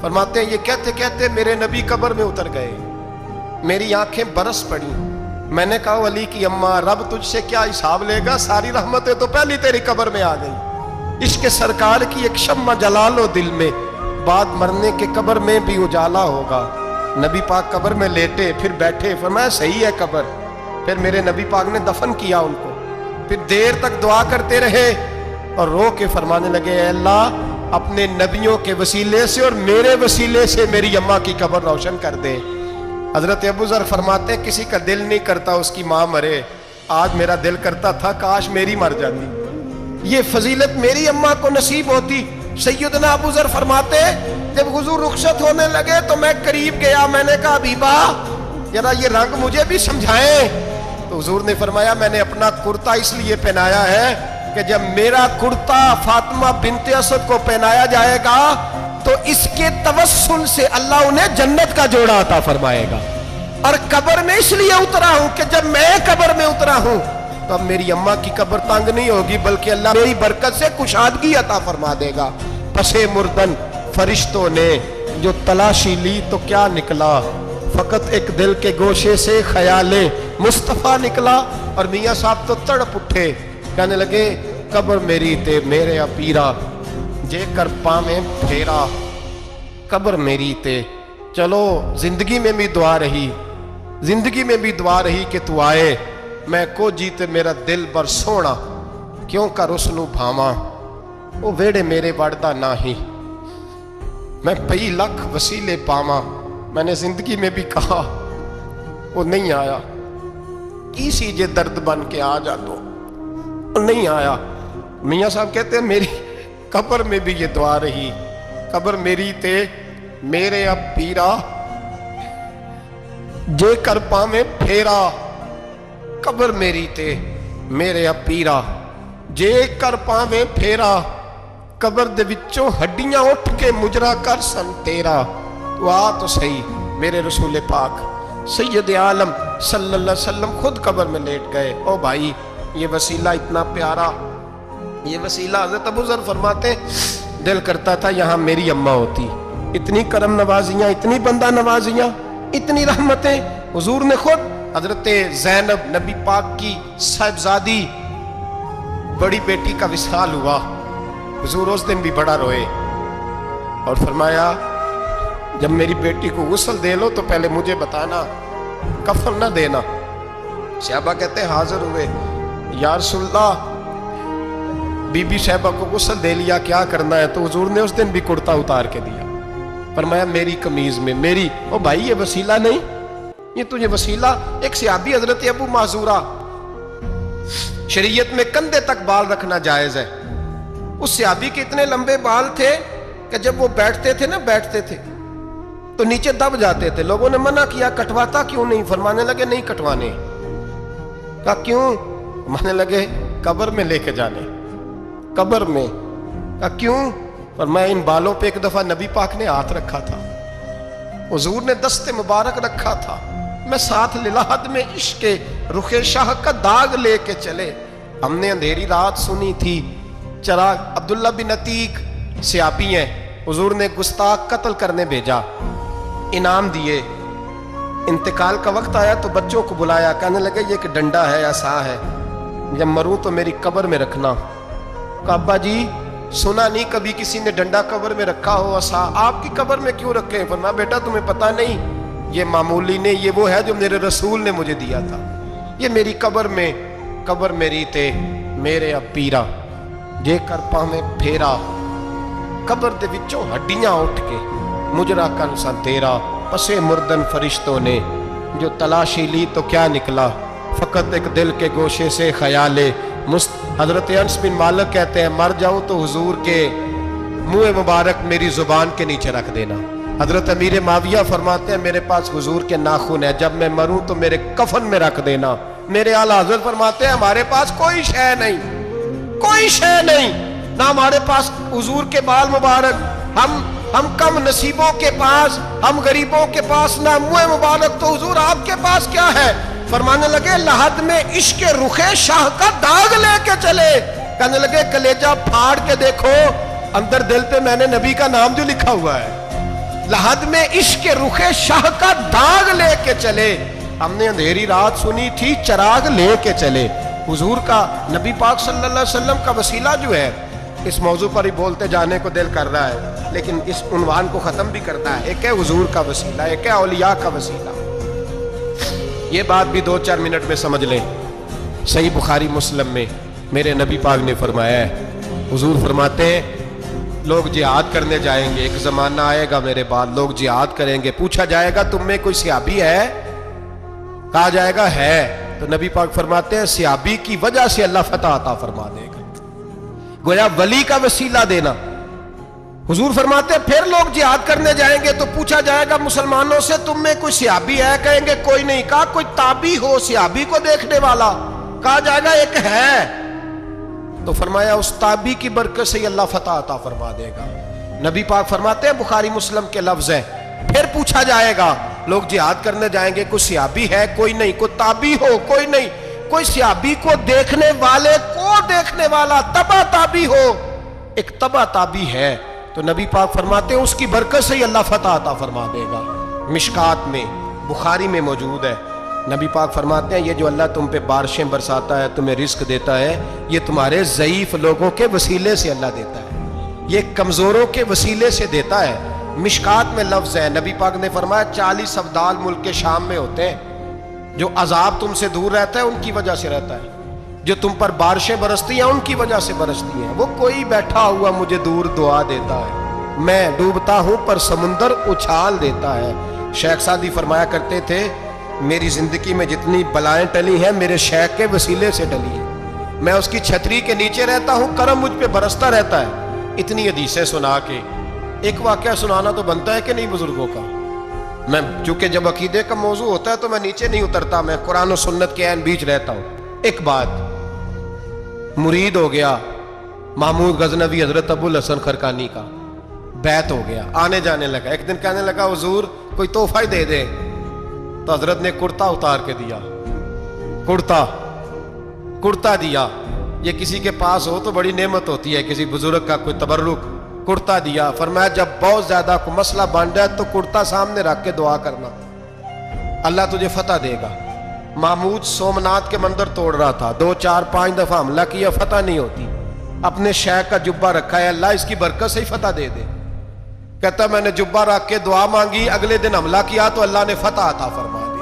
فرماتے ہیں یہ کہتے کہتے میرے نبی قبر میں اتر گئے, میری آنکھیں برس پڑی. میں نے کہا علی کی اماں رب تجھ سے کیا حساب لے گا, ساری رحمتیں تو پہلی تیری قبر میں آ گئی. عشق سرکار کی ایک شمع جلا لو دل میں, بعد مرنے کے قبر میں بھی اجالا ہوگا. نبی پاک قبر میں لیٹے, پھر بیٹھے. فرمایا صحیح ہے قبر. پھر میرے نبی پاک نے دفن کیا ان کو. پھر دیر تک دعا کرتے رہے اور رو کے فرمانے لگے, اے اللہ اپنے نبیوں کے وسیلے سے اور میرے وسیلے سے میری اماں کی قبر روشن کر دے. حضرت ابو ذر فرماتے ہیں کسی کا دل نہیں کرتا اس کی ماں مرے, آج میرا دل کرتا تھا کاش میری مر جاتی, یہ فضیلت میری اماں کو نصیب ہوتی. سیدنا ابو ذر فرماتے جب حضور رخصت ہونے لگے تو میں قریب گیا, میں نے کہا حبیبہ ذرا یہ رنگ مجھے بھی سمجھائیں. تو حضور نے فرمایا میں نے اپنا کرتا اس لیے پہنایا ہے کہ جب میرا کرتا فاطمہ بنت اسد کو پہنایا جائے گا تو اس کے توسل سے اللہ انہیں جنت کا جوڑا عطا فرمائے گا. اور قبر میں اس لیے اترا ہوں کہ جب میں قبر میں اترا ہوں تو اب میری اماں کی قبر تنگ نہیں ہوگی, بلکہ اللہ میری برکت سے کشادگی عطا فرما دے گا. پسے مردن فرشتوں نے جو تلاشی لی تو کیا نکلا, فقط ایک دل کے گوشے سے خیال مصطفیٰ نکلا. اور میاں صاحب تو تڑپ اٹھے, کہنے لگے قبر میری تے میرے پیرا, جے کر پاویں پھیرا قبر میری تے. چلو زندگی میں بھی دعا رہی, زندگی میں بھی دعا رہی کہ تو آئے, میں کو جیتے میرا دل بر سونا, کیوں کر اس نو بھاواں وہ ویڑے میرے وڑدا نہ ہی, میں پئی لکھ وسیلے پاواں. میں نے زندگی میں بھی کہا وہ نہیں آیا, کی سی جے درد بن کے آ جا تو وہ نہیں آیا. میاں صاحب کہتے ہیں میری قبر میں بھی یہ دعا رہی, قبر میری تے میرے اب پیرا, جے کر پاویں پھیرا قبر میری تے میرے اب پیرا, جے کر پاویں پھیرا قبر دے وچوں ہڈیاں اٹھ کے مجرا کر سن تیرا. تو آ تو صحیح. میرے رسول پاک سید عالم صلی اللہ علیہ وسلم خود قبر میں لیٹ گئے. او بھائی یہ وسیلہ اتنا پیارا, یہ وسیلہ. حضرت ابو ذر فرماتے دل کرتا تھا یہاں میری اماں ہوتی, اتنی کرم نوازیاں, اتنی بندہ نوازیاں, اتنی رحمتیں. حضور نے خود حضرت زینب نبی پاک کی صاحبزادی بڑی بیٹی کا وصال ہوا, حضور اس دن بھی بڑا روئے اور فرمایا جب میری بیٹی کو غسل دے لو تو پہلے مجھے بتانا. کفن نہ دینا۔ صحابہ کہتے ہیں حاضر ہوئے، یا رسول اللہ بی بی صاحبہ کو غسل دے لیا، کیا کرنا ہے؟ تو حضور نے اس دن بھی کرتا اتار کے دیا، فرمایا میری قمیض میں میری۔ او بھائی یہ وسیلہ نہیں، یہ تجھے وسیلہ۔ ایک صحابی حضرت ابو معذورہ، شریعت میں کندھے تک بال رکھنا جائز ہے، اس صحابی کے اتنے لمبے بال تھے کہ جب وہ بیٹھتے تھے تو نیچے دب جاتے تھے۔ لوگوں نے منع کیا کٹواتا کیوں نہیں؟ فرمانے لگے نہیں کٹوانے۔ کہا کیوں؟ فرمانے لگے قبر میں لے کے جانے، قبر میں۔ کہا کیوں؟ فرمایا ان بالوں پہ ایک دفعہ نبی پاک نے ہاتھ رکھا تھا، حضور نے دست مبارک رکھا تھا، میں ساتھ للہد میں عشق رخ شاہ کا داغ لے کے چلے۔ ہم نے اندھیری رات سنی تھی چراغ۔ عبداللہ بن عتیق صحابی ہیں، حضور نے گستاخ قتل کرنے بھیجا، انعام دیے۔ انتقال کا وقت آیا تو بچوں کو بلایا، کہنے لگے یہ ایک ڈنڈا ہے، عصا ہے، جب مروں تو میری قبر میں رکھنا۔ کہا ابا جی سنا نہیں کبھی کسی نے ڈنڈا قبر میں رکھا ہو، عصا آپ کی قبر میں کیوں رکھے؟ فرمایا بیٹا تمہیں پتہ نہیں، یہ معمولی نہیں، یہ وہ ہے جو میرے رسول نے مجھے دیا تھا، یہ میری قبر میں، قبر میری تے میرے اب پیرا جے کر پاویں پھیرا، قبر دے وچوں ہڈیاں اٹھ کے مجرا کن سا تیرا، پسے مردن فرشتوں نے جو تلاشی لی تو کیا نکلا، فقط ایک دل کے گوشے سے خیال۔ حضرت انس بن مالک کہتے ہیں مر جاؤں تو حضور کے منہ مبارک میری زبان کے نیچے رکھ دینا۔ حضرت امیر معاویہ فرماتے ہیں میرے پاس حضور کے ناخن ہے، جب میں مروں تو میرے کفن میں رکھ دینا۔ میرے اعلیٰ حضرت فرماتے ہیں ہمارے پاس کوئی شے نہیں، کوئی شے نہیں، نہ ہمارے پاس حضور کے بال مبارک، ہم کم نصیبوں کے پاس، ہم غریبوں کے پاس نہ منہ مبارک، تو حضور آپ کے پاس کیا ہے؟ فرمانے لگے لحد میں عشق رخ شاہ کا داغ لے کے چلے۔ کہنے لگے کلیجہ پھاڑ کے دیکھو اندر دل پہ میں نے نبی کا نام جو لکھا ہوا ہے۔ لحد میں عشق رخ شاہ کا داغ لے کے چلے، ہم نے اندھیری رات سنی تھی چراغ لے کے چلے۔ حضور کا، نبی پاک صلی اللہ علیہ وسلم کا وسیلہ جو ہے، اس موضوع پر ہی بولتے جانے کو دل کر رہا ہے لیکن اس عنوان کو ختم بھی کرتا ہے۔ ایک ہے حضور کا وسیلہ، ایک ہے اولیاء کا وسیلہ۔ یہ بات بھی 2-4 منٹ میں سمجھ لیں۔ صحیح بخاری مسلم میں میرے نبی پاک نے فرمایا ہے، حضور فرماتے ہیں لوگ جہاد کرنے جائیں گے، ایک زمانہ آئے گا میرے بعد لوگ جہاد کریں گے، پوچھا جائے گا تم میں کوئی صحابی ہے؟ کہا جائے گا ہے، تو نبی پاک فرماتے ہیں صحابی کی وجہ سے اللہ فتح عطا فرما دے گا۔ گویا ولی کا وسیلہ دینا۔ حضور فرماتے ہیں پھر لوگ جہاد کرنے جائیں گے تو پوچھا جائے گا مسلمانوں سے تم میں کوئی صحابی ہے؟ کہیں گے کوئی نہیں۔ کہا کوئی تابعی ہو صحابی کو دیکھنے والا؟ کہا جائے گا ایک ہے، تو فرمایا اس تابعی کی برکت سے اللہ فتح عطا فرما دے گا۔ نبی پاک فرماتے ہیں بخاری مسلم کے لفظ ہیں، پھر پوچھا جائے گا لوگ جہاد کرنے جائیں گے کوئی صحابی ہے؟ کوئی نہیں۔ کوئی تابعی ہو؟ کوئی نہیں۔ کوئی صحابی کو دیکھنے والے کو دیکھنے والا تبع تابعی ہو؟ ایک تبع تابعی ہے، تو نبی پاک فرماتے ہیں اس کی برکت سے ہی اللہ فتح عطا فرما دے گا۔ مشکات میں، بخاری میں موجود ہے، نبی پاک فرماتے ہیں یہ جو اللہ تم پہ بارشیں برساتا ہے، تمہیں رزق دیتا ہے، یہ تمہارے ضعیف لوگوں کے وسیلے سے اللہ دیتا ہے، یہ کمزوروں کے وسیلے سے دیتا ہے۔ مشکات میں لفظ ہے، نبی پاک نے فرمایا 40 افدال ملک کے شام میں ہوتے ہیں، جو عذاب تم سے دور رہتا ہے ان کی وجہ سے رہتا ہے، جو تم پر بارشیں برستی ہیں ان کی وجہ سے برستی ہیں۔ وہ کوئی بیٹھا ہوا مجھے دور دعا دیتا ہے، میں ڈوبتا ہوں پر سمندر اچھال دیتا ہے۔ شیخ سعدی فرمایا کرتے تھے میری زندگی میں جتنی بلائیں ٹلی ہیں میرے شیخ کے وسیلے سے ٹلی ہیں، میں اس کی چھتری کے نیچے رہتا ہوں، کرم مجھ پہ برستا رہتا ہے۔ اتنی حدیثیں سنا کے ایک واقعہ سنانا تو بنتا ہے کہ نہیں بزرگوں کا؟ میں چونکہ جب عقیدے کا موضوع ہوتا ہے تو میں نیچے نہیں اترتا، میں قرآن و سنت کے عین بیچ رہتا ہوں۔ ایک بات، مرید ہو گیا محمود غزنوی حضرت ابو الحسن خرقانی کا، بیعت ہو گیا، آنے جانے لگا۔ ایک دن کہنے لگا حضور کوئی تحفہ ہی دے دے، تو حضرت نے کرتا اتار کے دیا، کرتا دیا۔ یہ کسی کے پاس ہو تو بڑی نعمت ہوتی ہے، کسی بزرگ کا کوئی تبرک، کرتا دیا۔ فرمایا جب بہت زیادہ کوئی مسئلہ بن جائے تو کرتا سامنے رکھ کے دعا کرنا، اللہ تجھے فتح دے گا۔ محمود سومنات کے مندر توڑ رہا تھا، 2-4-5 دفعہ حملہ کیا، فتح نہیں ہوتی، اپنے شیخ کا جبہ رکھا ہے، اللہ اس کی برکت سے ہی فتح دے دے۔ کہتا میں نے جبہ رکھ کے دعا مانگی، اگلے دن حملہ کیا تو اللہ نے فتح عطا فرما دی۔